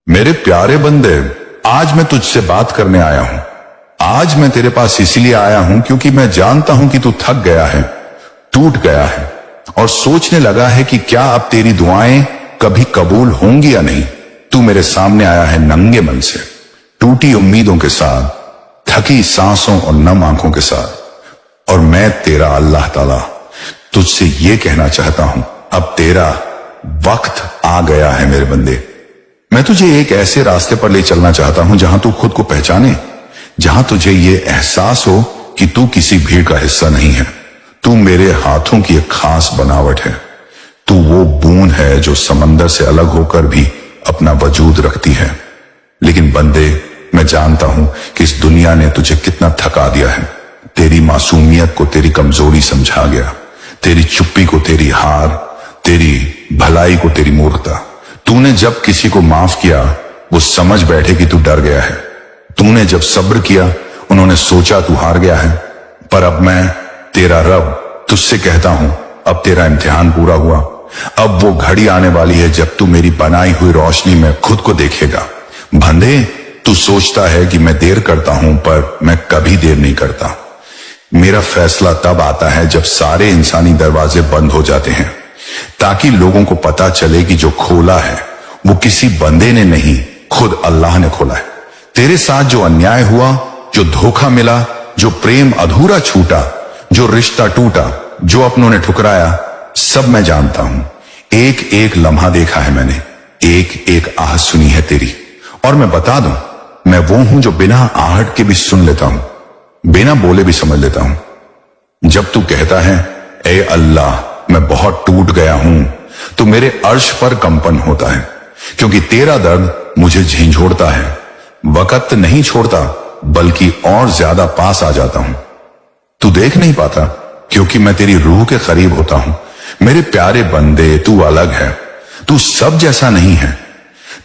मेरे प्यारे बंदे, आज मैं तुझसे बात करने आया हूं। आज मैं तेरे पास इसलिए आया हूं क्योंकि मैं जानता हूं कि तू थक गया है, टूट गया है और सोचने लगा है कि क्या अब तेरी दुआएं कभी कबूल होंगी या नहीं। तू मेरे सामने आया है नंगे मन से, टूटी उम्मीदों के साथ, थकी सांसों और नम आंखों के साथ। और मैं तेरा अल्लाह ताला तुझसे ये कहना चाहता हूं, अब तेरा वक्त आ गया है मेरे बंदे। मैं तुझे एक ऐसे रास्ते पर ले चलना चाहता हूं जहां तू खुद को पहचाने, जहां तुझे ये एहसास हो कि तू किसी भीड़ का हिस्सा नहीं है। तू मेरे हाथों की एक खास बनावट है। तू वो बूंद है जो समंदर से अलग होकर भी अपना वजूद रखती है। लेकिन बंदे, मैं जानता हूं कि इस दुनिया ने तुझे कितना थका दिया है। तेरी मासूमियत को तेरी कमजोरी समझा गया, तेरी चुप्पी को तेरी हार, तेरी भलाई को तेरी मूर्खता। तूने जब किसी को माफ किया वो समझ बैठे कि तू डर गया है। तूने जब सब्र किया उन्होंने सोचा तू हार गया है। पर अब मैं तेरा रब तुझसे कहता हूं, अब तेरा इम्तिहान पूरा हुआ। अब वो घड़ी आने वाली है जब तू मेरी बनाई हुई रोशनी में खुद को देखेगा। बंदे, तू सोचता है कि मैं देर करता हूं, पर मैं कभी देर नहीं करता। मेरा फैसला तब आता है जब सारे इंसानी दरवाजे बंद हो जाते हैं, ताकि लोगों को पता चले कि जो खोला है वो किसी बंदे ने नहीं, खुद अल्लाह ने खोला है। तेरे साथ जो अन्याय हुआ, जो धोखा मिला, जो प्रेम अधूरा छूटा, जो रिश्ता टूटा, जो अपनों ने ठुकराया, सब मैं जानता हूं। एक एक लम्हा देखा है मैंने, एक एक आहट सुनी है तेरी। और मैं बता दूं, मैं वो हूं जो बिना आहट के भी सुन लेता हूं, बिना बोले भी समझ लेता हूं। जब तू कहता है ए अल्लाह मैं बहुत टूट गया हूं, तो मेरे अर्श पर कंपन होता है, क्योंकि तेरा दर्द मुझे झंझोड़ता है। वक्त नहीं छोड़ता, बल्कि और ज्यादा पास आ जाता हूं। तू देख नहीं पाता क्योंकि मैं तेरी रूह के करीब होता हूं। मेरे प्यारे बंदे, तू अलग है, तू सब जैसा नहीं है।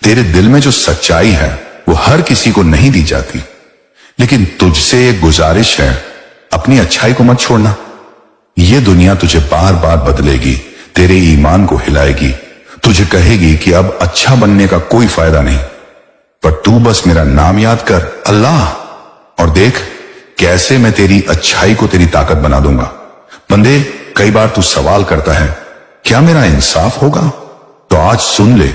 तेरे दिल में जो सच्चाई है वो हर किसी को नहीं दी जाती। लेकिन तुझसे एक गुजारिश है, अपनी अच्छाई को मत छोड़ना। ये दुनिया तुझे बार बार बदलेगी, तेरे ईमान को हिलाएगी, तुझे कहेगी कि अब अच्छा बनने का कोई फायदा नहीं। पर तू बस मेरा नाम याद कर, अल्लाह, और देख कैसे मैं तेरी अच्छाई को तेरी ताकत बना दूंगा। बंदे, कई बार तू सवाल करता है क्या मेरा इंसाफ होगा? तो आज सुन ले,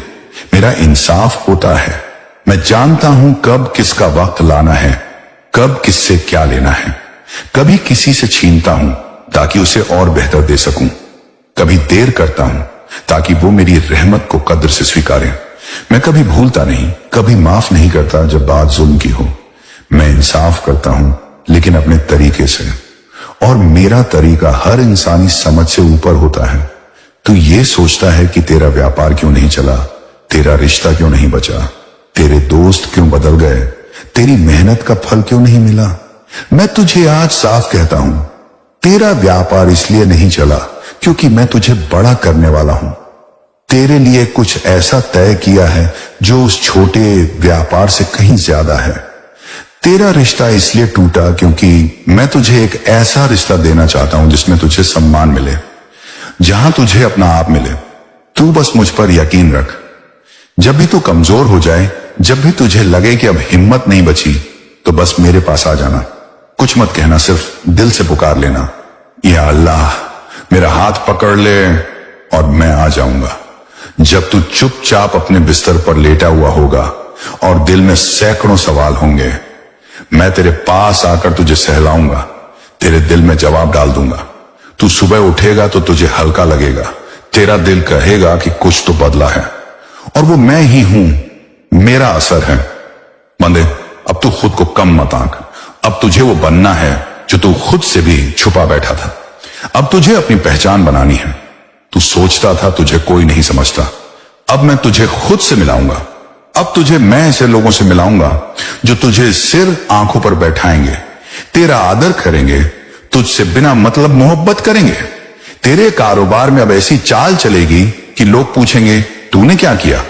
मेरा इंसाफ होता है। मैं जानता हूं कब किसका वक्त लाना है, कब किससे क्या लेना है। कभी किसी से छीनता हूं ताकि उसे और बेहतर दे सकूं, कभी देर करता हूं ताकि वो मेरी रहमत को कद्र से स्वीकारें। मैं कभी भूलता नहीं, कभी माफ नहीं करता जब बात जुल्म की हो। मैं इंसाफ करता हूं, लेकिन अपने तरीके से, और मेरा तरीका हर इंसानी समझ से ऊपर होता है। तू ये सोचता है कि तेरा व्यापार क्यों नहीं चला, तेरा रिश्ता क्यों नहीं बचा, तेरे दोस्त क्यों बदल गए, तेरी मेहनत का फल क्यों नहीं मिला। मैं तुझे आज साफ कहता हूं, तेरा व्यापार इसलिए नहीं चला क्योंकि मैं तुझे बड़ा करने वाला हूं। तेरे लिए कुछ ऐसा तय किया है जो उस छोटे व्यापार से कहीं ज्यादा है। तेरा रिश्ता इसलिए टूटा क्योंकि मैं तुझे एक ऐसा रिश्ता देना चाहता हूं जिसमें तुझे सम्मान मिले, जहां तुझे अपना आप मिले। तू बस मुझ पर यकीन रख। जब भी तू कमजोर हो जाए, जब भी तुझे लगे कि अब हिम्मत नहीं बची, तो बस मेरे पास आ जाना। कुछ मत कहना, सिर्फ दिल से पुकार लेना, या अल्लाह मेरा हाथ पकड़ ले और मैं आ जाऊंगा। जब तू चुपचाप अपने बिस्तर पर लेटा हुआ होगा और दिल में सैकड़ों सवाल होंगे, मैं तेरे पास आकर तुझे सहलाऊंगा, तेरे दिल में जवाब डाल दूंगा। तू सुबह उठेगा तो तुझे हल्का लगेगा, तेरा दिल कहेगा कि कुछ तो बदला है, और वो मैं ही हूं, मेरा असर है। बंदे, अब तू खुद को कम मत आंक। अब तुझे वो बनना है जो तू खुद से भी छुपा बैठा था। अब तुझे अपनी पहचान बनानी है। तू सोचता था तुझे कोई नहीं समझता, अब मैं तुझे खुद से मिलाऊंगा। अब तुझे मैं ऐसे लोगों से मिलाऊंगा जो तुझे सिर आंखों पर बैठाएंगे, तेरा आदर करेंगे, तुझसे बिना मतलब मोहब्बत करेंगे। तेरे कारोबार में अब ऐसी चाल चलेगी कि लोग पूछेंगे तूने क्या किया,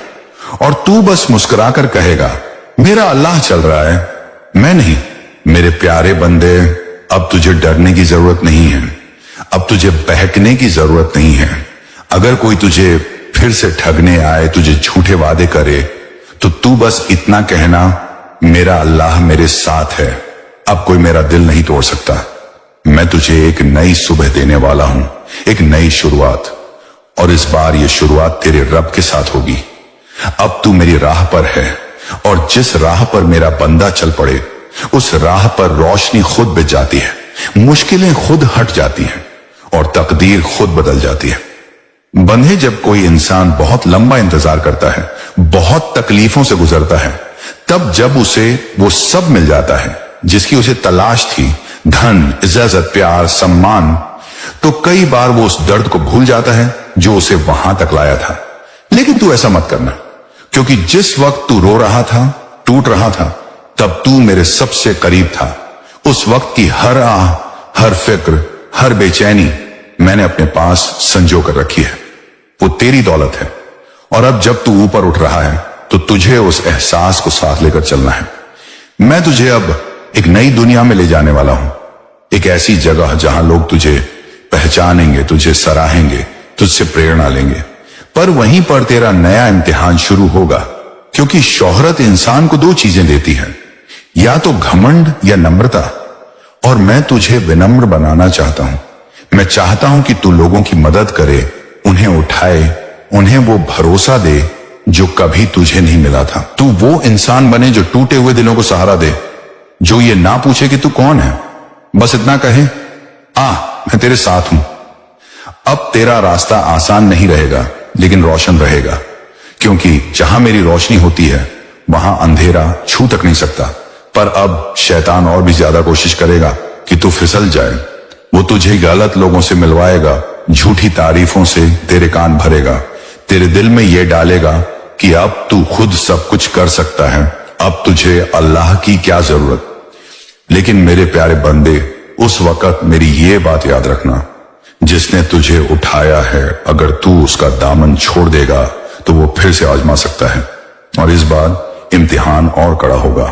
और तू बस मुस्कुराकर कहेगा मेरा अल्लाह चल रहा है, मैं नहीं। मेरे प्यारे बंदे, अब तुझे डरने की जरूरत नहीं है, अब तुझे बहकने की जरूरत नहीं है। अगर कोई तुझे फिर से ठगने आए, तुझे झूठे वादे करे, तो तू बस इतना कहना, मेरा अल्लाह मेरे साथ है, अब कोई मेरा दिल नहीं तोड़ सकता। मैं तुझे एक नई सुबह देने वाला हूं, एक नई शुरुआत, और इस बार ये शुरुआत तेरे रब के साथ होगी। अब तू मेरी राह पर है, और जिस राह पर मेरा बंदा चल पड़े उस राह पर रोशनी खुद बिछ जाती है, मुश्किलें खुद हट जाती हैं और तकदीर खुद बदल जाती है। बंधे, जब कोई इंसान बहुत लंबा इंतजार करता है, बहुत तकलीफों से गुजरता है, तब जब उसे वो सब मिल जाता है जिसकी उसे तलाश थी, धन, इज्जत, प्यार, सम्मान, तो कई बार वो उस दर्द को भूल जाता है जो उसे वहां तक लाया था। लेकिन तू ऐसा मत करना, क्योंकि जिस वक्त तू रो रहा था, टूट रहा था, तब तू मेरे सबसे करीब था। उस वक्त की हर आह, हर फिक्र, हर बेचैनी मैंने अपने पास संजो कर रखी है। वो तेरी दौलत है, और अब जब तू ऊपर उठ रहा है तो तुझे उस एहसास को साथ लेकर चलना है। मैं तुझे अब एक नई दुनिया में ले जाने वाला हूं, एक ऐसी जगह जहां लोग तुझे पहचानेंगे, तुझे सराहेंगे, तुझसे प्रेरणा लेंगे। पर वहीं पर तेरा नया इम्तिहान शुरू होगा, क्योंकि शोहरत इंसान को दो चीजें देती है, या तो घमंड या नम्रता, और मैं तुझे विनम्र बनाना चाहता हूं। मैं चाहता हूं कि तू लोगों की मदद करे, उन्हें उठाए, उन्हें वो भरोसा दे जो कभी तुझे नहीं मिला था। तू वो इंसान बने जो टूटे हुए दिलों को सहारा दे, जो ये ना पूछे कि तू कौन है, बस इतना कहे, मैं तेरे साथ हूं। अब तेरा रास्ता आसान नहीं रहेगा, लेकिन रोशन रहेगा, क्योंकि जहां मेरी रोशनी होती है वहां अंधेरा छू तक नहीं सकता। पर अब शैतान और भी ज्यादा कोशिश करेगा कि तू फिसल जाए। वो तुझे गलत लोगों से मिलवाएगा, झूठी तारीफों से तेरे कान भरेगा, तेरे दिल में ये डालेगा कि अब तू खुद सब कुछ कर सकता है, अब तुझे अल्लाह की क्या जरूरत। लेकिन मेरे प्यारे बंदे, उस वक्त मेरी ये बात याद रखना, जिसने तुझे उठाया है, अगर तू उसका दामन छोड़ देगा तो वो फिर से आजमा सकता है, और इस बार इम्तिहान और कड़ा होगा।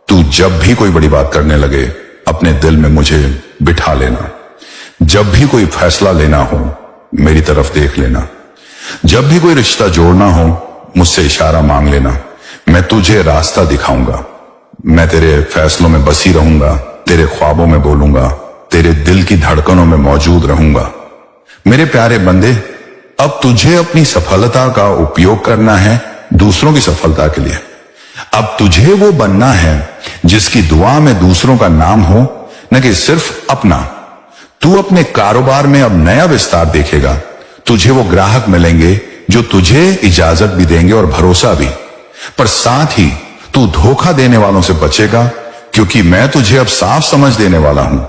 तू जब भी कोई बड़ी बात करने लगे, अपने दिल में मुझे बिठा लेना। जब भी कोई फैसला लेना हो, मेरी तरफ देख लेना। जब भी कोई रिश्ता जोड़ना हो, मुझसे इशारा मांग लेना। मैं तुझे रास्ता दिखाऊंगा। मैं तेरे फैसलों में बसी रहूंगा, तेरे ख्वाबों में बोलूंगा, तेरे दिल की धड़कनों में मौजूद रहूंगा। मेरे प्यारे बंदे, अब तुझे अपनी सफलता का उपयोग करना है दूसरों की सफलता के लिए। अब तुझे वो बनना है जिसकी दुआ में दूसरों का नाम हो, न कि सिर्फ अपना। तू अपने कारोबार में अब नया विस्तार देखेगा। तुझे वो ग्राहक मिलेंगे जो तुझे इजाजत भी देंगे और भरोसा भी, पर साथ ही तू धोखा देने वालों से बचेगा, क्योंकि मैं तुझे अब साफ समझ देने वाला हूं।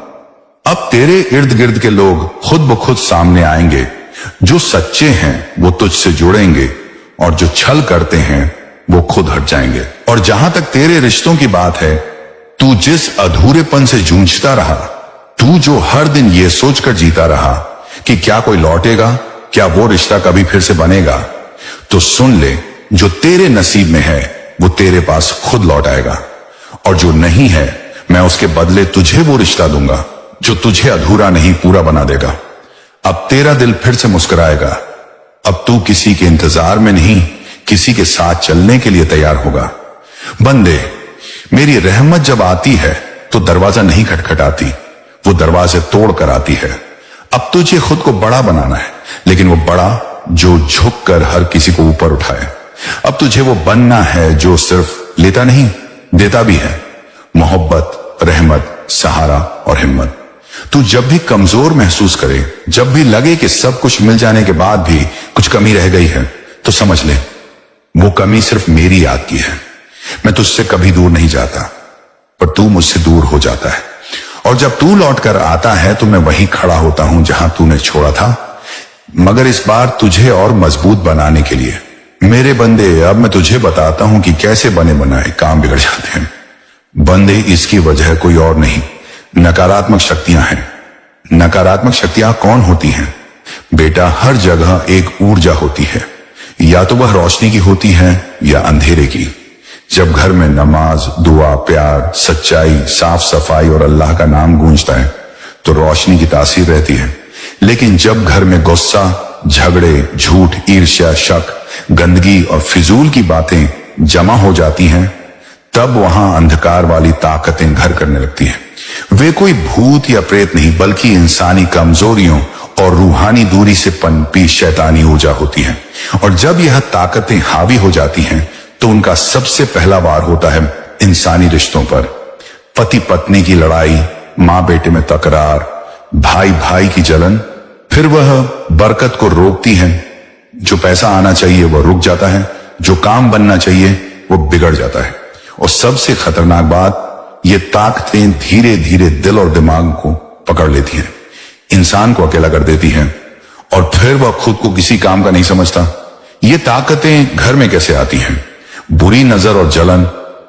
अब तेरे इर्द गिर्द के लोग खुद ब खुद सामने आएंगे। जो सच्चे हैं वो तुझसे जुड़ेंगे, और जो छल करते हैं वो खुद हट जाएंगे। और जहां तक तेरे रिश्तों की बात है, तू जिस अधूरेपन से जूझता रहा, तू जो हर दिन ये सोचकर जीता रहा कि क्या कोई लौटेगा, क्या वो रिश्ता कभी फिर से बनेगा, तो सुन ले, जो तेरे नसीब में है वो तेरे पास खुद लौट आएगा, और जो नहीं है, मैं उसके बदले तुझे वो रिश्ता दूंगा जो तुझे अधूरा नहीं पूरा बना देगा। अब तेरा दिल फिर से मुस्कुराएगा। अब तू किसी के इंतजार में नहीं, किसी के साथ चलने के लिए तैयार होगा। बंदे, मेरी रहमत जब आती है तो दरवाजा नहीं खटखटाती, वो दरवाजे तोड़ कर आती है। अब तुझे खुद को बड़ा बनाना है, लेकिन वो बड़ा जो झुक कर हर किसी को ऊपर उठाए। अब तुझे वो बनना है जो सिर्फ लेता नहीं, देता भी है। मोहब्बत, रहमत, सहारा और हिम्मत। तू जब भी कमजोर महसूस करे, जब भी लगे कि सब कुछ मिल जाने के बाद भी कुछ कमी रह गई है, तो समझ ले, वो कमी सिर्फ मेरी याद की है। मैं तुझसे कभी दूर नहीं जाता, पर तू मुझसे दूर हो जाता है। और जब तू लौट कर आता है तो मैं वहीं खड़ा होता हूं जहां तूने छोड़ा था, मगर इस बार तुझे और मजबूत बनाने के लिए। मेरे बंदे, अब मैं तुझे बताता हूं कि कैसे बने बनाए काम बिगड़ जाते हैं। बंदे, इसकी वजह कोई और नहीं, नकारात्मक शक्तियां हैं। नकारात्मक शक्तियां कौन होती हैं? बेटा, हर जगह एक ऊर्जा होती है, या तो वह रोशनी की होती है या अंधेरे की। जब घर में नमाज, दुआ, प्यार, सच्चाई, साफ सफाई और अल्लाह का नाम गूंजता है तो रोशनी की तासीर रहती है। लेकिन जब घर में गुस्सा, झगड़े, झूठ, ईर्ष्या, शक, गंदगी और फिजूल की बातें जमा हो जाती हैं, तब वहां अंधकार वाली ताकतें घर करने लगती हैं। वे कोई भूत या प्रेत नहीं, बल्कि इंसानी कमजोरियों और रूहानी दूरी से पनपी शैतानी ऊर्जा होती है। और जब यह ताकतें हावी हो जाती हैं, तो उनका सबसे पहला वार होता है इंसानी रिश्तों पर। पति पत्नी की लड़ाई, माँ बेटे में तकरार, भाई भाई की जलन। फिर वह बरकत को रोकती है। जो पैसा आना चाहिए वह रुक जाता है, जो काम बनना चाहिए वो बिगड़ जाता है। और सबसे खतरनाक बात, ये ताकतें धीरे धीरे दिल और दिमाग को पकड़ लेती हैं, इंसान को अकेला कर देती हैं, और फिर वह खुद को किसी काम का नहीं समझता। ये ताकतें घर में कैसे आती हैं? बुरी नजर और जलन।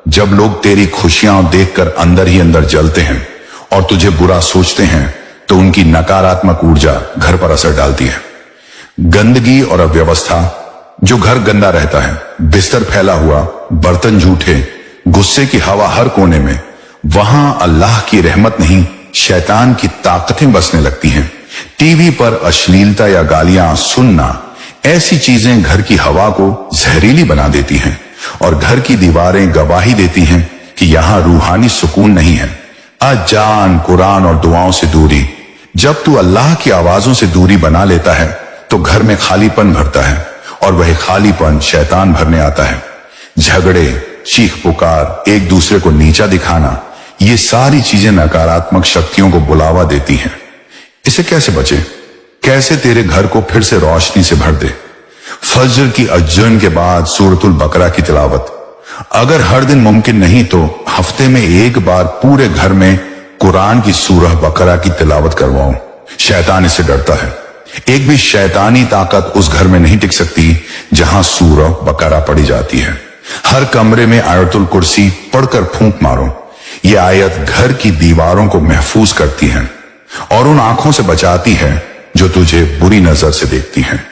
जब लोग तेरी खुशियां देखकर अंदर ही अंदर जलते हैं और तुझे बुरा सोचते हैं, तो उनकी नकारात्मक ऊर्जा घर पर असर डालती है। गंदगी और अव्यवस्था। जो घर गंदा रहता है, बिस्तर फैला हुआ, बर्तन झूठे, गुस्से की हवा हर कोने में, वहां अल्लाह की रहमत नहीं, शैतान की ताकतें बसने लगती हैं। टीवी पर अश्लीलता या गालियां सुनना, ऐसी चीजें घर की हवा को जहरीली बना देती हैं, और घर की दीवारें गवाही देती हैं कि यहां रूहानी सुकून नहीं है। अजान, कुरान और दुआओं से दूरी। जब तू अल्लाह की आवाजों से दूरी बना लेता है, तो घर में खालीपन भरता है, और वह खालीपन शैतान भरने आता है। झगड़े, चीख पुकार, एक दूसरे को नीचा दिखाना, ये सारी चीजें नकारात्मक शक्तियों को बुलावा देती हैं। इसे कैसे बचे? कैसे तेरे घर को फिर से रोशनी से भर दे? फजर की अज्जन के बाद सूरतुल बकरा की तिलावत। अगर हर दिन मुमकिन नहीं, तो हफ्ते में एक बार पूरे घर में कुरान की सूरह बकरा की तिलावत करवाओ। शैतान इससे डरता है। एक भी शैतानी ताकत उस घर में नहीं टिक सकती जहां सूरह बकरा पढ़ी जाती है। हर कमरे में आयतुल कुर्सी पढ़कर फूंक मारो। ये आयत घर की दीवारों को महफूज करती है और उन आंखों से बचाती है जो तुझे बुरी नजर से देखती हैं।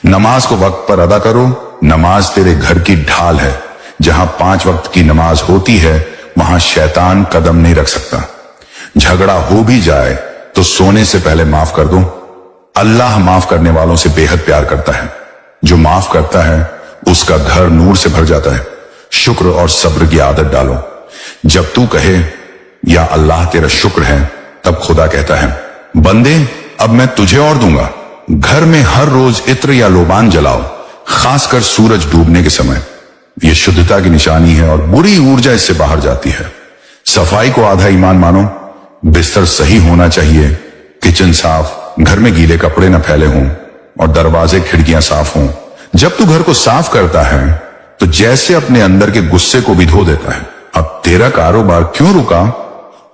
नमाज को वक्त पर अदा करो। नमाज तेरे घर की ढाल है। जहां 5 वक्त की नमाज होती है, वहां शैतान कदम नहीं रख सकता। झगड़ा हो भी जाए तो सोने से पहले माफ कर दो। अल्लाह माफ करने वालों से बेहद प्यार करता है। जो माफ करता है उसका घर नूर से भर जाता है। शुक्र और सब्र की आदत डालो। जब तू कहे या अल्लाह तेरा शुक्र है, तब खुदा कहता है, बंदे अब मैं तुझे और दूंगा। घर में हर रोज इत्र या लोबान जलाओ, खासकर सूरज डूबने के समय। यह शुद्धता की निशानी है और बुरी ऊर्जा इससे बाहर जाती है। सफाई को आधा ईमान मानो। बिस्तर सही होना चाहिए, किचन साफ, घर में गीले कपड़े न फैले हों और दरवाजे खिड़कियां साफ हों। जब तू घर को साफ करता है तो जैसे अपने अंदर के गुस्से को भी धो देता है। अब तेरा कारोबार क्यों रुका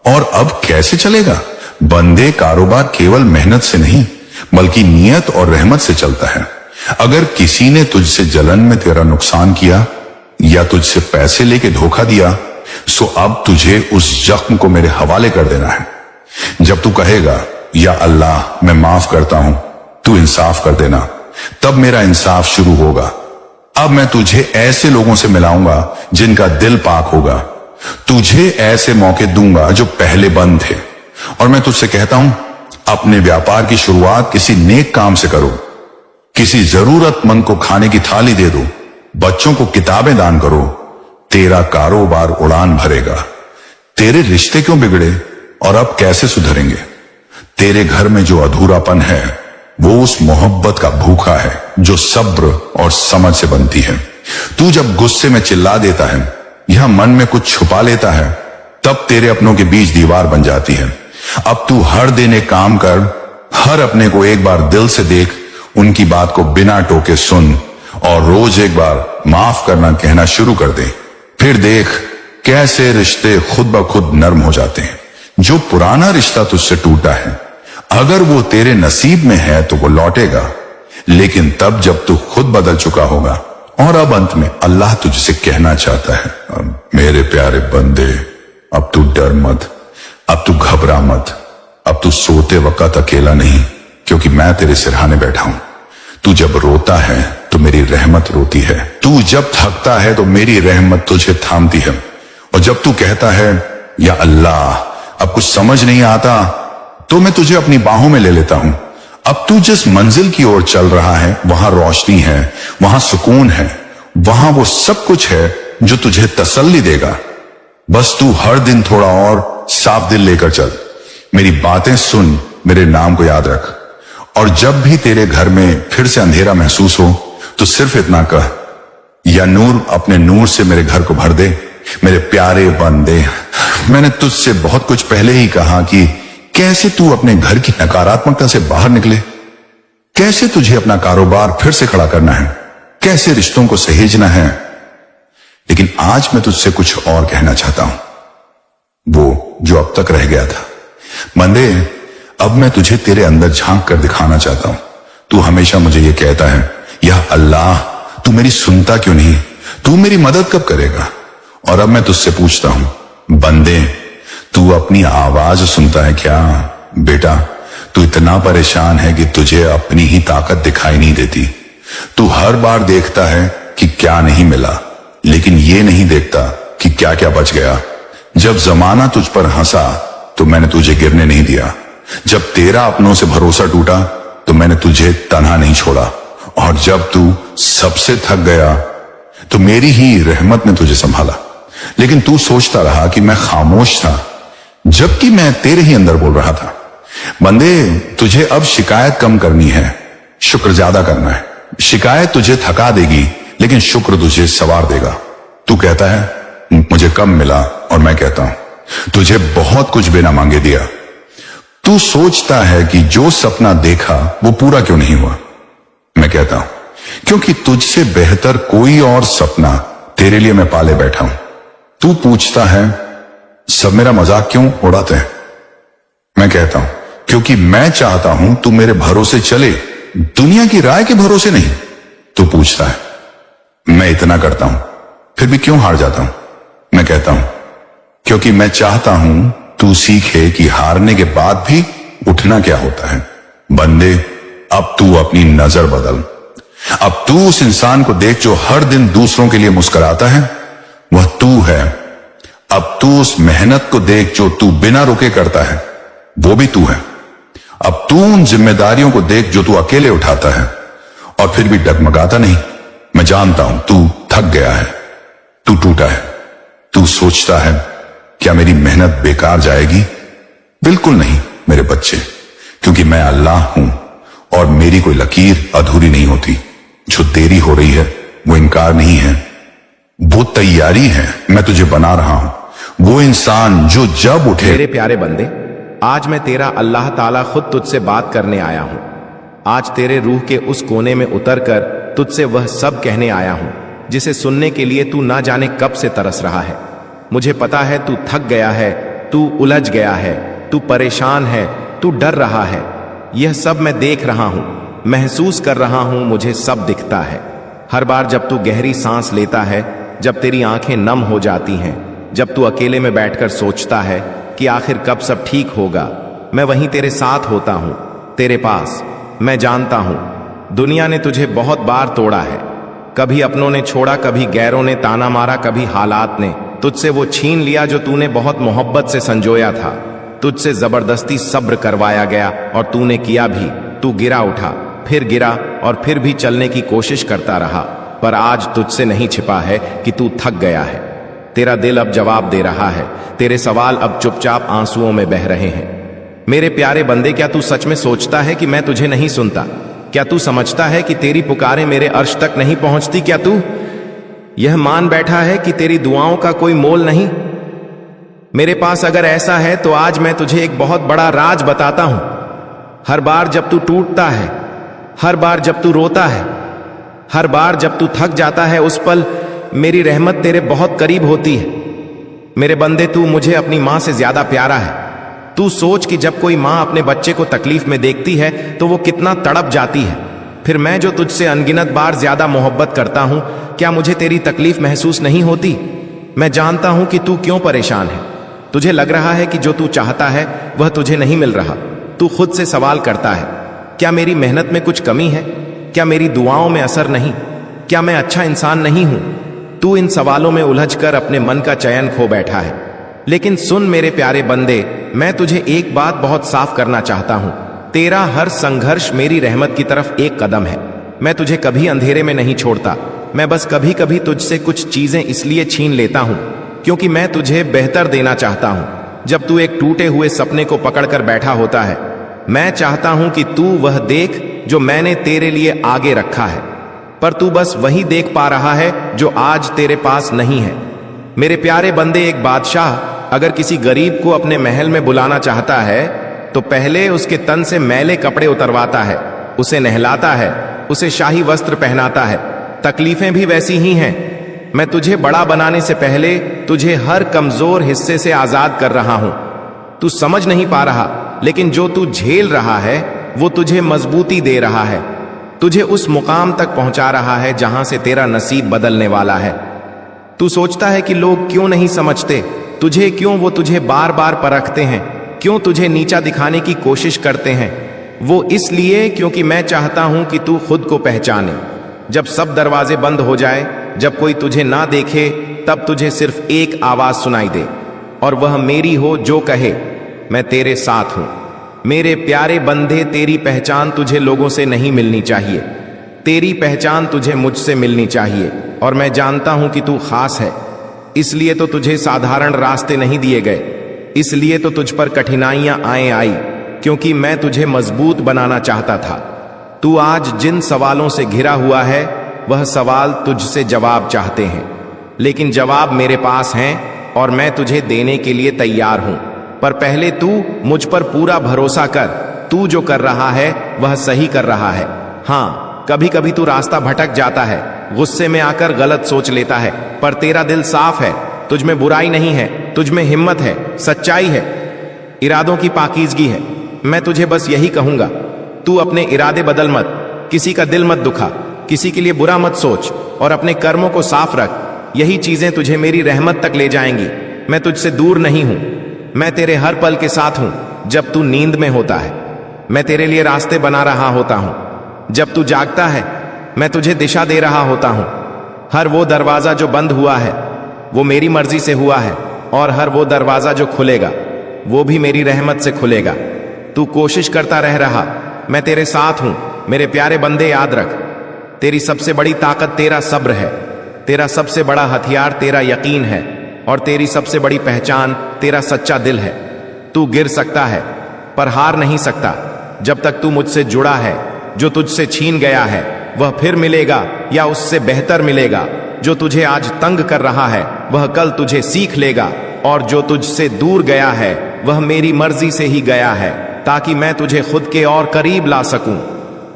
और अब कैसे चलेगा? बंदे, कारोबार केवल मेहनत से नहीं बल्कि नियत और रहमत से चलता है। अगर किसी ने तुझसे जलन में तेरा नुकसान किया या तुझसे पैसे लेके धोखा दिया, सो अब तुझे उस जख्म को मेरे हवाले कर देना है। जब तू कहेगा या अल्लाह मैं माफ करता हूं, तू इंसाफ कर देना, तब मेरा इंसाफ शुरू होगा। अब मैं तुझे ऐसे लोगों से मिलाऊंगा जिनका दिल पाक होगा। तुझे ऐसे मौके दूंगा जो पहले बंद थे। और मैं तुझसे कहता हूं, अपने व्यापार की शुरुआत किसी नेक काम से करो। किसी जरूरतमंद को खाने की थाली दे दो। बच्चों को किताबें दान करो। तेरा कारोबार उड़ान भरेगा। तेरे रिश्ते क्यों बिगड़े और अब कैसे सुधरेंगे? तेरे घर में जो अधूरापन है वो उस मोहब्बत का भूखा है जो सब्र और समझ से बनती है। तू जब गुस्से में चिल्ला देता है या मन में कुछ छुपा लेता है, तब तेरे अपनों के बीच दीवार बन जाती है। अब तू हर दिन एक काम कर, हर अपने को एक बार दिल से देख, उनकी बात को बिना टोके सुन और रोज एक बार माफ करना कहना शुरू कर दे। फिर देख कैसे रिश्ते खुद ब खुद नरम हो जाते हैं। जो पुराना रिश्ता तुझसे टूटा है, अगर वो तेरे नसीब में है तो वो लौटेगा, लेकिन तब जब तू खुद बदल चुका होगा। और अब अंत में अल्लाह तुझसे कहना चाहता है, मेरे प्यारे बंदे, अब तू डर मत, अब तू घबरा मत, अब तू सोते वक्त अकेला नहीं, क्योंकि मैं तेरे सिरहाने बैठा हूं। तू जब रोता है तो मेरी रहमत रोती है। तू जब थकता है तो मेरी रहमत तुझे थामती है। और जब तू कहता है या अल्लाह अब कुछ समझ नहीं आता, तो मैं तुझे अपनी बाहों में ले लेता हूं। अब तू जिस मंजिल की ओर चल रहा है वहां रोशनी है, वहां सुकून है, वहां वो सब कुछ है जो तुझे तसल्ली देगा। बस तू हर दिन थोड़ा और साफ दिल लेकर चल, मेरी बातें सुन, मेरे नाम को याद रख, और जब भी तेरे घर में फिर से अंधेरा महसूस हो तो सिर्फ इतना कह, या नूर अपने नूर से मेरे घर को भर दे। मेरे प्यारे बंदे, मैंने तुझसे बहुत कुछ पहले ही कहा कि कैसे तू अपने घर की नकारात्मकता से बाहर निकले, कैसे तुझे अपना कारोबार फिर से खड़ा करना है, कैसे रिश्तों को सहेजना है। लेकिन आज मैं तुझसे कुछ और कहना चाहता हूं, वो जो अब तक रह गया था। बंदे, अब मैं तुझे तेरे अंदर झांक कर दिखाना चाहता हूं। तू हमेशा मुझे ये कहता है, या अल्लाह तू मेरी सुनता क्यों नहीं, तू मेरी मदद कब करेगा। और अब मैं तुझसे पूछता हूं, बंदे, तू अपनी आवाज सुनता है क्या। बेटा, तू इतना परेशान है कि तुझे अपनी ही ताकत दिखाई नहीं देती। तू हर बार देखता है कि क्या नहीं मिला, लेकिन ये नहीं देखता कि क्या क्या बच गया। जब जमाना तुझ पर हंसा तो मैंने तुझे गिरने नहीं दिया। जब तेरा अपनों से भरोसा टूटा तो मैंने तुझे तन्हा नहीं छोड़ा। और जब तू सबसे थक गया तो मेरी ही रहमत ने तुझे संभाला। लेकिन तू सोचता रहा कि मैं खामोश था, जबकि मैं तेरे ही अंदर बोल रहा था। बंदे, तुझे अब शिकायत कम करनी है, शुक्र ज्यादा करना है। शिकायत तुझे थका देगी, लेकिन शुक्र तुझे सवार देगा। तू कहता है मुझे कम मिला, और मैं कहता हूं तुझे बहुत कुछ बिना मांगे दिया। तू सोचता है कि जो सपना देखा वो पूरा क्यों नहीं हुआ। मैं कहता हूं क्योंकि तुझसे बेहतर कोई और सपना तेरे लिए मैं पाले बैठा हूं। तू पूछता है सब मेरा मजाक क्यों उड़ाते हैं। मैं कहता हूं क्योंकि मैं चाहता हूं तू मेरे भरोसे चले, दुनिया की राय के भरोसे नहीं। तू पूछता है मैं इतना करता हूं फिर भी क्यों हार जाता हूं। मैं कहता हूं क्योंकि मैं चाहता हूं तू सीखे कि हारने के बाद भी उठना क्या होता है। बंदे, अब तू अपनी नजर बदल। अब तू उस इंसान को देख जो हर दिन दूसरों के लिए मुस्कुराता है, वह तू है। अब तू उस मेहनत को देख जो तू बिना रुके करता है, वो भी तू है। अब तू उन जिम्मेदारियों को देख जो तू अकेले उठाता है और फिर भी डगमगाता नहीं। मैं जानता हूं तू थक गया है, तू टूटा है। तू सोचता है क्या मेरी मेहनत बेकार जाएगी। बिल्कुल नहीं मेरे बच्चे, क्योंकि मैं अल्लाह हूं और मेरी कोई लकीर अधूरी नहीं होती। जो देरी हो रही है वो इनकार नहीं है, वो तैयारी है। मैं तुझे बना रहा हूं वो इंसान जो जब उठे। मेरे प्यारे बंदे, आज मैं तेरा अल्लाह ताला खुद तुझसे बात करने आया हूं। आज तेरे रूह के उस कोने में उतरकर तुझसे वह सब कहने आया हूं जिसे सुनने के लिए तू ना जाने कब से तरस रहा है। मुझे पता है तू थक गया है, तू उलझ गया है, तू परेशान है, तू डर रहा है। यह सब मैं देख रहा हूं, महसूस कर रहा हूं, मुझे सब दिखता है। हर बार जब तू गहरी सांस लेता है, जब तेरी आंखें नम हो जाती हैं, जब तू अकेले में बैठकर सोचता है कि आखिर कब सब ठीक होगा, मैं वहीं तेरे साथ होता हूं, तेरे पास। मैं जानता हूं दुनिया ने तुझे बहुत बार तोड़ा है। कभी अपनों ने छोड़ा, कभी गैरों ने ताना मारा, कभी हालात ने तुझसे वो छीन लिया जो तूने बहुत मोहब्बत से संजोया था। तुझसे जबरदस्ती सब्र करवाया गया और तूने किया भी। तू गिरा उठा, फिर गिरा और फिर भी चलने की कोशिश करता रहा। पर आज तुझसे नहीं छिपा है कि तू थक गया है। तेरा दिल अब जवाब दे रहा है, तेरे सवाल अब चुपचाप आंसुओं में बह रहे हैं। मेरे प्यारे बंदे, क्या तू सच में सोचता है कि मैं तुझे नहीं सुनता? क्या तू समझता है कि तेरी पुकारें मेरे अर्श तक नहीं पहुंचती? क्या तू यह मान बैठा है कि तेरी दुआओं का कोई मोल नहीं? मेरे पास अगर ऐसा है तो आज मैं तुझे एक बहुत बड़ा राज बताता हूं। हर बार जब तू टूटता है, हर बार जब तू रोता है, हर बार जब तू थक जाता है, उस पल मेरी रहमत तेरे बहुत करीब होती है। मेरे बंदे, तू मुझे अपनी मां से ज्यादा प्यारा है। तू सोच कि जब कोई मां अपने बच्चे को तकलीफ में देखती है तो वो कितना तड़प जाती है। फिर मैं जो तुझसे अनगिनत बार ज्यादा मोहब्बत करता हूं, क्या मुझे तेरी तकलीफ महसूस नहीं होती? मैं जानता हूं कि तू क्यों परेशान है। तुझे लग रहा है कि जो तू चाहता है वह तुझे नहीं मिल रहा। तू खुद से सवाल करता है, क्या मेरी मेहनत में कुछ कमी है? क्या मेरी दुआओं में असर नहीं? क्या मैं अच्छा इंसान नहीं हूं? तू इन सवालों में उलझकर अपने मन का चयन खो बैठा है। लेकिन सुन मेरे प्यारे बंदे, मैं तुझे एक बात बहुत साफ करना चाहता हूं। तेरा हर संघर्ष मेरी रहमत की तरफ एक कदम है। मैं तुझे कभी अंधेरे में नहीं छोड़ता, मैं बस कभी कभी तुझसे कुछ चीजें इसलिए छीन लेता हूं क्योंकि मैं तुझे बेहतर देना चाहता हूं। जब तू एक टूटे हुए सपने को पकड़कर बैठा होता है, मैं चाहता हूं कि तू वह देख जो मैंने तेरे लिए आगे रखा है, पर तू बस वही देख पा रहा है जो आज तेरे पास नहीं है। मेरे प्यारे बंदे, एक बादशाह अगर किसी गरीब को अपने महल में बुलाना चाहता है तो पहले उसके तन से मैले कपड़े उतरवाता है, उसे नहलाता है, उसे शाही वस्त्र पहनाता है। तकलीफें भी वैसी ही हैं। मैं तुझे बड़ा बनाने से पहले तुझे हर कमजोर हिस्से से आजाद कर रहा हूं। तू समझ नहीं पा रहा, लेकिन जो तू झेल रहा है वो तुझे मजबूती दे रहा है, तुझे उस मुकाम तक पहुंचा रहा है जहां से तेरा नसीब बदलने वाला है। तू सोचता है कि लोग क्यों नहीं समझते तुझे, क्यों वो तुझे बार बार परखते हैं, क्यों तुझे नीचा दिखाने की कोशिश करते हैं। वो इसलिए क्योंकि मैं चाहता हूं कि तू खुद को पहचाने। जब सब दरवाजे बंद हो जाए, जब कोई तुझे ना देखे, तब तुझे सिर्फ एक आवाज सुनाई दे, और वह मेरी हो जो कहे, मैं तेरे साथ हूं। मेरे प्यारे बंदे, तेरी पहचान तुझे लोगों से नहीं मिलनी चाहिए, तेरी पहचान तुझे मुझसे मिलनी चाहिए। और मैं जानता हूं कि तू खास है, इसलिए तो तुझे साधारण रास्ते नहीं दिए गए, इसलिए तो तुझ पर कठिनाइयां आई, क्योंकि मैं तुझे मजबूत बनाना चाहता था। तू आज जिन सवालों से घिरा हुआ है, वह सवाल तुझसे जवाब चाहते हैं, लेकिन जवाब मेरे पास हैं और मैं तुझे देने के लिए तैयार हूं। पर पहले तू मुझ पर पूरा भरोसा कर, तू जो कर रहा है वह सही कर रहा है। हाँ, कभी कभी तू रास्ता भटक जाता है, गुस्से में आकर गलत सोच लेता है, पर तेरा दिल साफ है, तुझ में बुराई नहीं है, तुझ में हिम्मत है, सच्चाई है, इरादों की पाकीज़गी है। मैं तुझे बस यही कहूंगा, तू अपने इरादे बदल मत, किसी का दिल मत दुखा, किसी के लिए बुरा मत सोच, और अपने कर्मों को साफ रख। यही चीजें तुझे मेरी रहमत तक ले जाएंगी। मैं तुझसे दूर नहीं हूं, मैं तेरे हर पल के साथ हूं। जब तू नींद में होता है, मैं तेरे लिए रास्ते बना रहा होता हूं। जब तू जागता है, मैं तुझे दिशा दे रहा होता हूं। हर वो दरवाजा जो बंद हुआ है वो मेरी मर्जी से हुआ है, और हर वो दरवाजा जो खुलेगा वो भी मेरी रहमत से खुलेगा। तू कोशिश करता रह रहा, मैं तेरे साथ हूं। मेरे प्यारे बंदे, याद रख, तेरी सबसे बड़ी ताकत तेरा सब्र है, तेरा सबसे बड़ा हथियार तेरा यकीन है, और तेरी सबसे बड़ी पहचान तेरा सच्चा दिल है। तू गिर सकता है पर हार नहीं सकता। जब तक तू मुझसे जुड़ा है, जो तुझसे छीन गया है वह फिर मिलेगा या उससे बेहतर मिलेगा। जो तुझे आज तंग कर रहा है वह कल तुझे सीख लेगा, और जो तुझसे दूर गया है वह मेरी मर्जी से ही गया है, ताकि मैं तुझे खुद के और करीब ला सकूं।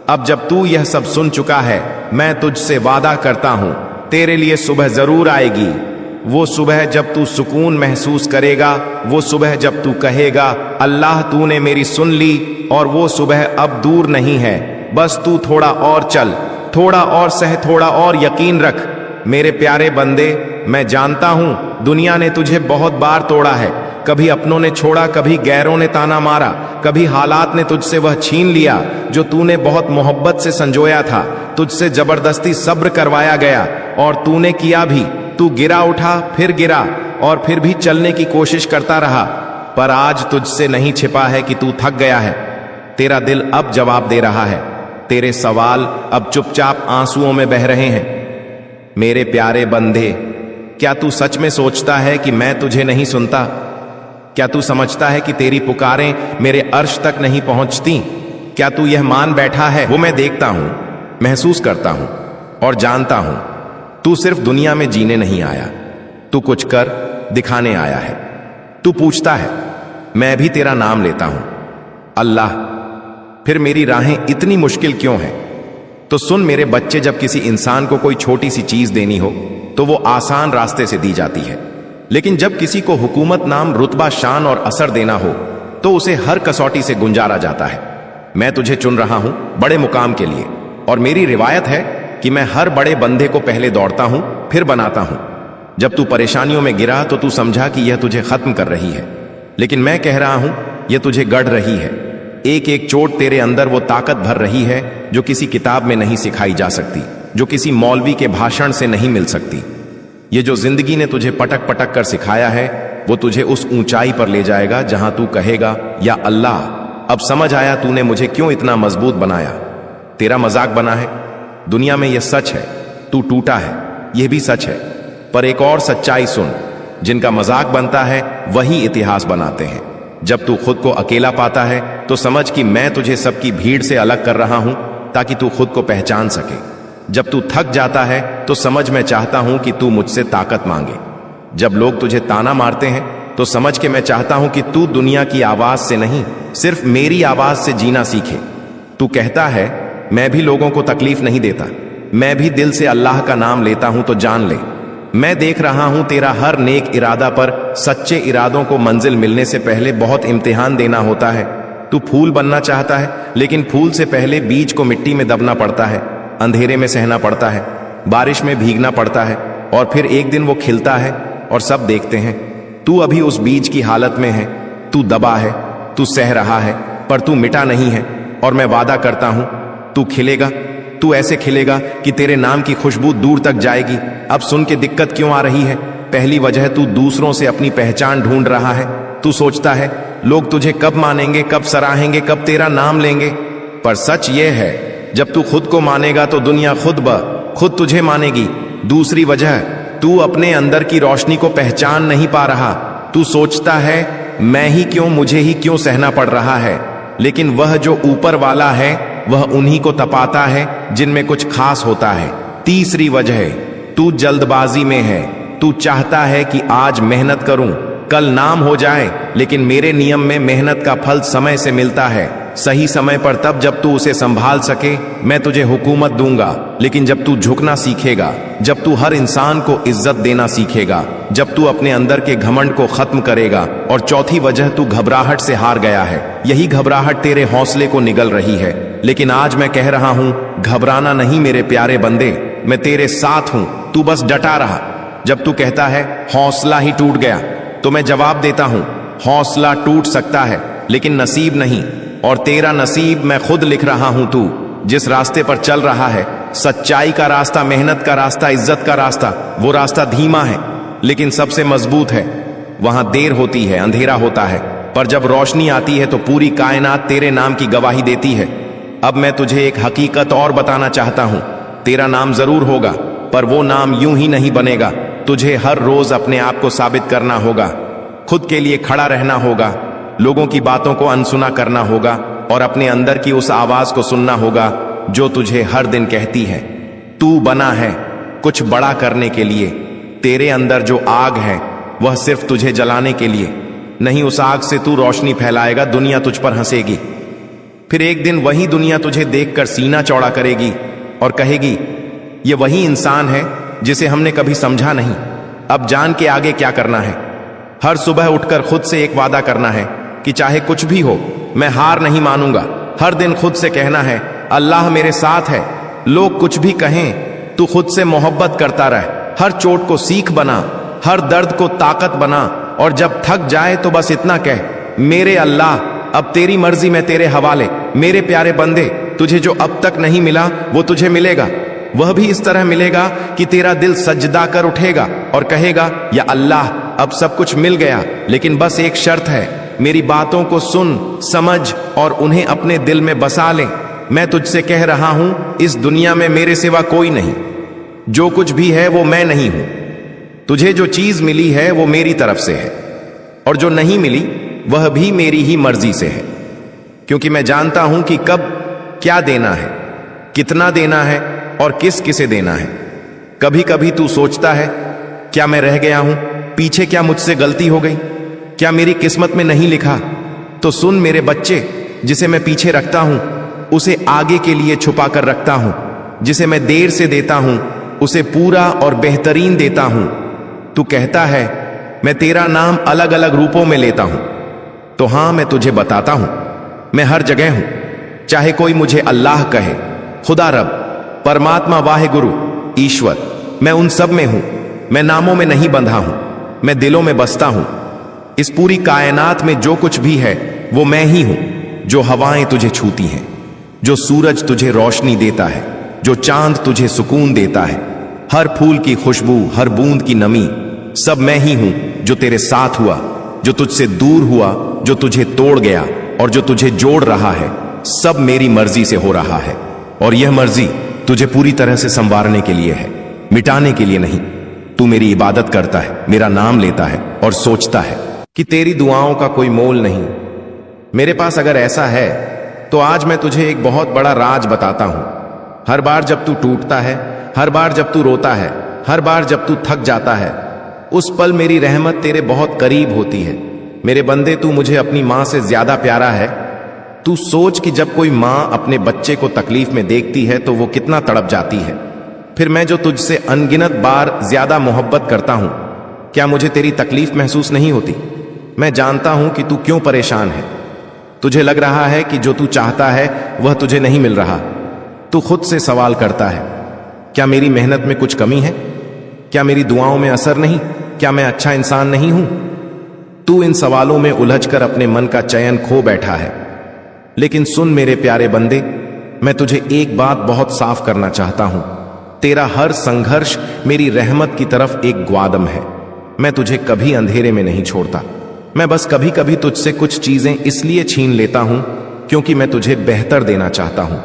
अब जब तू यह सब सुन चुका है, मैं तुझसे वादा करता हूं, तेरे लिए सुबह जरूर आएगी। वो सुबह जब तू सुकून महसूस करेगा, वो सुबह जब तू कहेगा, अल्लाह तूने मेरी सुन ली। और वो सुबह अब दूर नहीं है, बस तू थोड़ा और चल, थोड़ा और सह, थोड़ा और यकीन रख। मेरे प्यारे बंदे, मैं जानता हूं दुनिया ने तुझे बहुत बार तोड़ा है, कभी अपनों ने छोड़ा, कभी गैरों ने ताना मारा, कभी हालात ने तुझसे वह छीन लिया जो तूने बहुत मोहब्बत से संजोया था। तुझसे जबरदस्ती सब्र करवाया गया और तूने किया भी। तू गिरा उठा, फिर गिरा, और फिर भी चलने की कोशिश करता रहा। पर आज तुझसे नहीं छिपा है कि तू थक गया है। तेरा दिल अब जवाब दे रहा है, तेरे सवाल अब चुपचाप आंसुओं में बह रहे हैं। मेरे प्यारे बंदे, क्या तू सच में सोचता है कि मैं तुझे नहीं सुनता? क्या तू समझता है कि तेरी पुकारें मेरे अर्श तक नहीं पहुंचती? क्या तू यह मान बैठा है, वो मैं देखता हूं, महसूस करता हूं और जानता हूं। तू सिर्फ दुनिया में जीने नहीं आया, तू कुछ कर दिखाने आया है। तू पूछता है, मैं भी तेरा नाम लेता हूं, अल्लाह, फिर मेरी राहें इतनी मुश्किल क्यों हैं? तो सुन मेरे बच्चे, जब किसी इंसान को कोई छोटी सी चीज देनी हो तो वो आसान रास्ते से दी जाती है, लेकिन जब किसी को हुकूमत नाम, रुतबा, शान और असर देना हो तो उसे हर कसौटी से गुंजारा जाता है। मैं तुझे चुन रहा हूं बड़े मुकाम के लिए, और मेरी रिवायत है कि मैं हर बड़े बंदे को पहले दौड़ता हूं फिर बनाता हूं। जब तू परेशानियों में गिरा तो तू समझा कि यह तुझे खत्म कर रही है, लेकिन मैं कह रहा हूं यह तुझे गढ़ रही है। एक एक चोट तेरे अंदर वो ताकत भर रही है जो किसी किताब में नहीं सिखाई जा सकती, जो किसी मौलवी के भाषण से नहीं मिल सकती। ये जो जिंदगी ने तुझे पटक पटक कर सिखाया है, वो तुझे उस ऊंचाई पर ले जाएगा जहां तू कहेगा, या अल्लाह, अब समझ आया तूने मुझे क्यों इतना मजबूत बनाया। तेरा मजाक बना है? दुनिया में यह सच है तू टूटा है, यह भी सच है। पर एक और सच्चाई सुन, जिनका मजाक बनता है वही इतिहास बनाते हैं। जब तू खुद को अकेला पाता है तो समझ कि मैं तुझे सबकी भीड़ से अलग कर रहा हूं ताकि तू खुद को पहचान सके। जब तू थक जाता है तो समझ मैं चाहता हूं कि तू मुझसे ताकत मांगे। जब लोग तुझे ताना मारते हैं तो समझ के मैं चाहता हूं कि तू दुनिया की आवाज से नहीं, सिर्फ मेरी आवाज से जीना सीखे। तू कहता है मैं भी लोगों को तकलीफ नहीं देता, मैं भी दिल से अल्लाह का नाम लेता हूं, तो जान ले मैं देख रहा हूं तेरा हर नेक इरादा पर सच्चे इरादों को मंजिल मिलने से पहले बहुत इम्तिहान देना होता है। तू फूल बनना चाहता है, लेकिन फूल से पहले बीज को मिट्टी में दबना पड़ता है, अंधेरे में सहना पड़ता है, बारिश में भीगना पड़ता है, और फिर एक दिन वो खिलता है और सब देखते हैं। तू अभी उस बीज की हालत में है, तू दबा है, तू सह रहा है, पर तू मिटा नहीं है। और मैं वादा करता हूं तू खिलेगा, तू ऐसे खिलेगा कि तेरे नाम की खुशबू दूर तक जाएगी। अब सुन के दिक्कत क्यों आ रही है? पहली वजह, तू दूसरों से अपनी पहचान ढूंढ रहा है। तू सोचता है लोग तुझे कब मानेंगे, कब सराहेंगे, कब तेरा नाम लेंगे। पर सच ये है, जब तू खुद को मानेगा तो दुनिया खुद तुझे मानेगी। दूसरी वजह, तू अपने अंदर की रोशनी को पहचान नहीं पा रहा। तू सोचता है मैं ही क्यों, मुझे ही क्यों सहना पड़ रहा है, लेकिन वह जो ऊपर वाला है वह उन्हीं को तपाता है जिनमें कुछ खास होता है। तीसरी वजह, तू जल्दबाजी में है। तू चाहता है कि आज मेहनत करूं, कल नाम हो जाए, लेकिन मेरे नियम में मेहनत का फल समय से मिलता है, सही समय पर, तब जब तू उसे संभाल सके। मैं तुझे हुकूमत दूंगा, लेकिन जब तू झुकना सीखेगा, जब तू हर इंसान को इज्जत देना सीखेगा, जब तू अपने अंदर के घमंड को खत्म करेगा। और चौथी वजह, तू घबराहट से हार गया है। यही घबराहट तेरे हौसले को निगल रही है। लेकिन आज मैं कह रहा हूं, घबराना नहीं मेरे प्यारे बंदे, मैं तेरे साथ हूं, तू बस डटा रहा। जब तू कहता है हौसला ही टूट गया, तो मैं जवाब देता हूं, हौसला टूट सकता है लेकिन नसीब नहीं। और तेरा नसीब मैं खुद लिख रहा हूं। तू जिस रास्ते पर चल रहा है, सच्चाई का रास्ता, मेहनत का रास्ता, इज्जत का रास्ता, वो रास्ता धीमा है लेकिन सबसे मजबूत है। वहां देर होती है, अंधेरा होता है, पर जब रोशनी आती है तो पूरी कायनात तेरे नाम की गवाही देती है। अब मैं तुझे एक हकीकत और बताना चाहता हूं, तेरा नाम जरूर होगा, पर वो नाम यूं ही नहीं बनेगा। तुझे हर रोज अपने आप को साबित करना होगा, खुद के लिए खड़ा रहना होगा, लोगों की बातों को अनसुना करना होगा, और अपने अंदर की उस आवाज को सुनना होगा जो तुझे हर दिन कहती है तू बना है कुछ बड़ा करने के लिए। तेरे अंदर जो आग है वह सिर्फ तुझे जलाने के लिए नहीं, उस आग से तू रोशनी फैलाएगा, दुनिया तुझ पर हंसेगी। फिर एक दिन वही दुनिया तुझे देखकर सीना चौड़ा करेगी और कहेगी ये वही इंसान है जिसे हमने कभी समझा नहीं। अब जान के आगे क्या करना है। हर सुबह उठकर खुद से एक वादा करना है कि चाहे कुछ भी हो मैं हार नहीं मानूंगा। हर दिन खुद से कहना है अल्लाह मेरे साथ है, लोग कुछ भी कहें, तू खुद से मोहब्बत करता रह। हर चोट को सीख बना, हर दर्द को ताकत बना, और जब थक जाए तो बस इतना कह मेरे अल्लाह अब तेरी मर्जी में तेरे हवाले। मेरे प्यारे बंदे, तुझे जो अब तक नहीं मिला वो तुझे मिलेगा। वह भी इस तरह मिलेगा कि तेरा दिल सजदा कर उठेगा और कहेगा या अल्लाह अब सब कुछ मिल गया, लेकिन बस एक शर्त है, मेरी बातों को सुन, समझ और उन्हें अपने दिल में बसा ले। मैं तुझसे कह रहा हूं इस दुनिया में मेरे सिवा कोई नहीं, जो कुछ भी है वो मैं नहीं हूं। तुझे जो चीज मिली है वो मेरी तरफ से है, और जो नहीं मिली वह भी मेरी ही मर्जी से है, क्योंकि मैं जानता हूं कि कब क्या देना है, कितना देना है और किस किसे देना है। कभी कभी तू सोचता है क्या मैं रह गया हूं पीछे, क्या मुझसे गलती हो गई, क्या मेरी किस्मत में नहीं लिखा। तो सुन मेरे बच्चे, जिसे मैं पीछे रखता हूं उसे आगे के लिए छुपा कर रखता हूं, जिसे मैं देर से देता हूं उसे पूरा और बेहतरीन देता हूं। तू कहता है मैं तेरा नाम अलग अलग रूपों में लेता हूं, तो हां मैं तुझे बताता हूं मैं हर जगह हूं। चाहे कोई मुझे अल्लाह कहे, खुदा रब, परमात्मा, वाहे गुरु, ईश्वर, मैं उन सब में हूं। मैं नामों में नहीं बंधा हूं, मैं दिलों में बसता हूं। इस पूरी कायनात में जो कुछ भी है वो मैं ही हूं। जो हवाएं तुझे छूती हैं, जो सूरज तुझे रोशनी देता है, जो चांद तुझे सुकून देता है, हर फूल की खुशबू, हर बूंद की नमी, सब मैं ही हूं। जो तेरे साथ हुआ, जो तुझसे दूर हुआ, जो तुझे तोड़ गया और जो तुझे जोड़ रहा है, सब मेरी मर्जी से हो रहा है, और यह मर्जी तुझे पूरी तरह से संवारने के लिए है। मिटाने के लिए नहीं। तू मेरी इबादत करता है, मेरा नाम लेता है और सोचता है कि तेरी दुआओं का कोई मोल नहीं। मेरे पास अगर ऐसा है तो आज मैं तुझे एक बहुत बड़ा राज बताता हूं। हर बार जब तू टूटता है, हर बार जब तू रोता है, हर बार जब तू थक जाता है, उस पल मेरी रहमत तेरे बहुत करीब होती है। मेरे बंदे, तू मुझे अपनी मां से ज्यादा प्यारा है। तू सोच कि जब कोई मां अपने बच्चे को तकलीफ में देखती है तो वो कितना तड़प जाती है। फिर मैं जो तुझसे अनगिनत बार ज्यादा मोहब्बत करता हूं, क्या मुझे तेरी तकलीफ महसूस नहीं होती? मैं जानता हूं कि तू क्यों परेशान है। तुझे लग रहा है कि जो तू चाहता है वह तुझे नहीं मिल रहा। तू खुद से सवाल करता है, क्या मेरी मेहनत में कुछ कमी है? क्या मेरी दुआओं में असर नहीं? क्या मैं अच्छा इंसान नहीं हूं? तू इन सवालों में उलझकर अपने मन का चयन खो बैठा है। लेकिन सुन मेरे प्यारे बंदे, मैं तुझे एक बात बहुत साफ करना चाहता हूं। तेरा हर संघर्ष मेरी रहमत की तरफ एक ग्वादम है। मैं तुझे कभी अंधेरे में नहीं छोड़ता। मैं बस कभी कभी तुझसे कुछ चीजें इसलिए छीन लेता हूं क्योंकि मैं तुझे बेहतर देना चाहता हूं।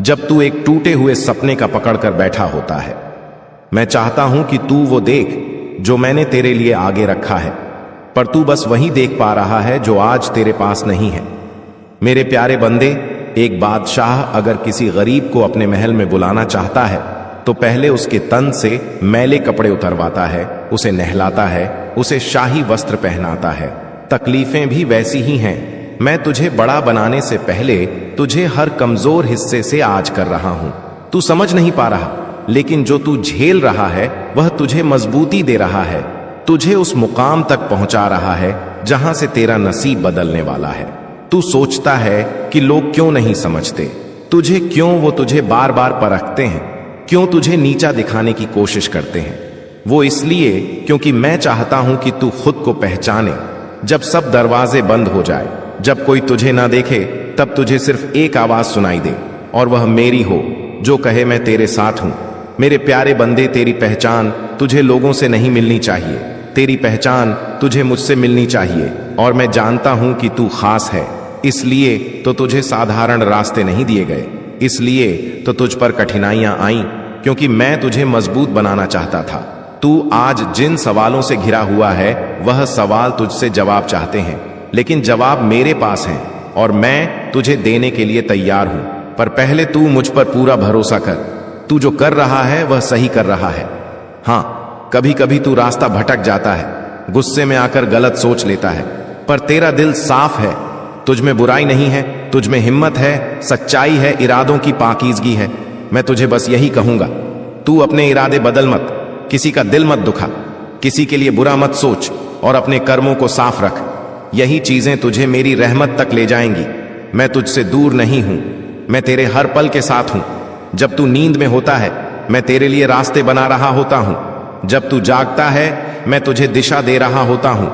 जब तू एक टूटे हुए सपने का पकड़कर बैठा होता है, मैं चाहता हूं कि तू वो देख जो मैंने तेरे लिए आगे रखा है, पर तू बस वही देख पा रहा है जो आज तेरे पास नहीं है। मेरे प्यारे बंदे, एक बादशाह अगर किसी गरीब को अपने महल में बुलाना चाहता है तो पहले उसके तन से मैले कपड़े उतरवाता है, उसे नहलाता है, उसे शाही वस्त्र पहनाता है। तकलीफें भी वैसी ही हैं। मैं तुझे बड़ा बनाने से पहले तुझे हर कमजोर हिस्से से आज कर रहा हूं। तू समझ नहीं पा रहा, लेकिन जो तू झेल रहा है वह तुझे मजबूती दे रहा है, तुझे उस मुकाम तक पहुंचा रहा है जहां से तेरा नसीब बदलने वाला है। तू सोचता है कि लोग क्यों नहीं समझते तुझे, क्यों वो तुझे बार बार परखते हैं, क्यों तुझे नीचा दिखाने की कोशिश करते हैं। वो इसलिए क्योंकि मैं चाहता हूं कि तू खुद को पहचाने। जब सब दरवाजे बंद हो जाए, जब कोई तुझे ना देखे, तब तुझे सिर्फ एक आवाज सुनाई दे और वह मेरी हो, जो कहे मैं तेरे साथ हूं। मेरे प्यारे बंदे, तेरी पहचान तुझे लोगों से नहीं मिलनी चाहिए, तेरी पहचान तुझे मुझसे मिलनी चाहिए। और मैं जानता हूं कि तू खास है, इसलिए तो तुझे साधारण रास्ते नहीं दिए गए, इसलिए तो तुझ पर कठिनाइयां आईं, क्योंकि मैं तुझे मजबूत बनाना चाहता था। तू आज जिन सवालों से घिरा हुआ है वह सवाल तुझसे जवाब चाहते हैं, लेकिन जवाब मेरे पास हैं और मैं तुझे देने के लिए तैयार हूं। पर पहले तू मुझ पर पूरा भरोसा कर। तू जो कर रहा है वह सही कर रहा है। हां, कभी कभी तू रास्ता भटक जाता है, गुस्से में आकर गलत सोच लेता है, पर तेरा दिल साफ है। तुझ में बुराई नहीं है, तुझ में हिम्मत है, सच्चाई है, इरादों की पाकीज़गी है। मैं तुझे बस यही कहूंगा, तू अपने इरादे बदल मत, किसी का दिल मत दुखा, किसी के लिए बुरा मत सोच और अपने कर्मों को साफ रख। यही चीजें तुझे मेरी रहमत तक ले जाएंगी। मैं तुझसे दूर नहीं हूं, मैं तेरे हर पल के साथ हूं। जब तू नींद में होता है, मैं तेरे लिए रास्ते बना रहा होता हूं। जब तू जागता है, मैं तुझे दिशा दे रहा होता हूं।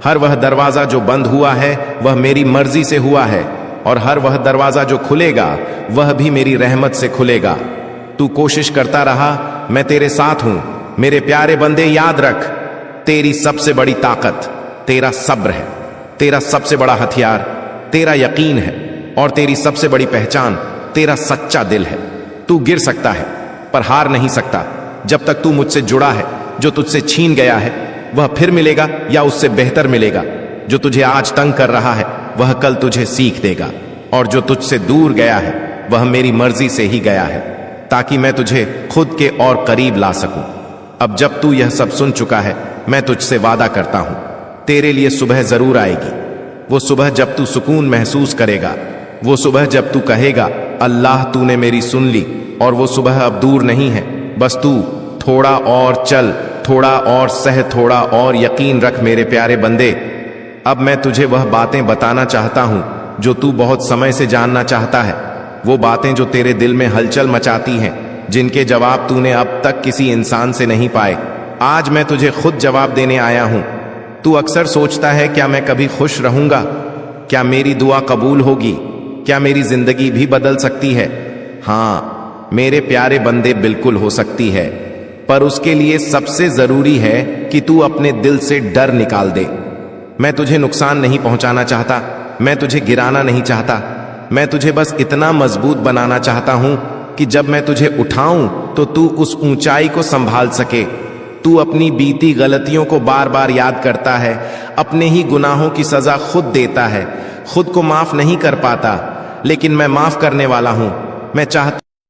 हर वह दरवाजा जो बंद हुआ है वह मेरी मर्जी से हुआ है, और हर वह दरवाजा जो खुलेगा वह भी मेरी रहमत से खुलेगा। तू कोशिश करता रहा, मैं तेरे साथ हूं। मेरे प्यारे बंदे, याद रख, तेरी सबसे बड़ी ताकत तेरा सब्र है, तेरा सबसे बड़ा हथियार तेरा यकीन है, और तेरी सबसे बड़ी पहचान तेरा सच्चा दिल है। तू गिर सकता है पर हार नहीं सकता। जब तक तू मुझसे जुड़ा है, जो तुझसे छीन गया है वह फिर मिलेगा या उससे बेहतर मिलेगा। जो तुझे आज तंग कर रहा है वह कल तुझे सीख देगा, और जो तुझसे दूर गया है वह मेरी मर्जी से ही गया है, ताकि मैं तुझे खुद के और करीब ला सकूं। अब जब तू यह सब सुन चुका है, मैं तुझसे वादा करता हूं, तेरे लिए सुबह जरूर आएगी। वो सुबह जब तू सुकून महसूस करेगा, वो सुबह जब तू कहेगा, अल्लाह तूने मेरी सुन ली। और वो सुबह अब दूर नहीं है, बस तू थोड़ा और चल, थोड़ा और सह, थोड़ा और यकीन रख। मेरे प्यारे बंदे, अब मैं तुझे वह बातें बताना चाहता हूं जो तू बहुत समय से जानना चाहता है। वो बातें जो तेरे दिल में हलचल मचाती हैं, जिनके जवाब तूने अब तक किसी इंसान से नहीं पाए। आज मैं तुझे खुद जवाब देने आया हूं। तू अक्सर सोचता है, क्या मैं कभी खुश रहूंगा? क्या मेरी दुआ कबूल होगी? क्या मेरी जिंदगी भी बदल सकती है? हां मेरे प्यारे बंदे, बिल्कुल हो सकती है, पर उसके लिए सबसे जरूरी है कि तू अपने दिल से डर निकाल दे। मैं तुझे नुकसान नहीं पहुंचाना चाहता, मैं तुझे गिराना नहीं चाहता, मैं तुझे बस इतना मजबूत बनाना चाहता हूं कि जब मैं तुझे उठाऊं तो तू उस ऊंचाई को संभाल सके। तू अपनी बीती गलतियों को बार बार याद करता है, अपने ही गुनाहों की सजा खुद देता है, खुद को माफ नहीं कर पाता, लेकिन मैं माफ करने वाला हूं। मैं चाहता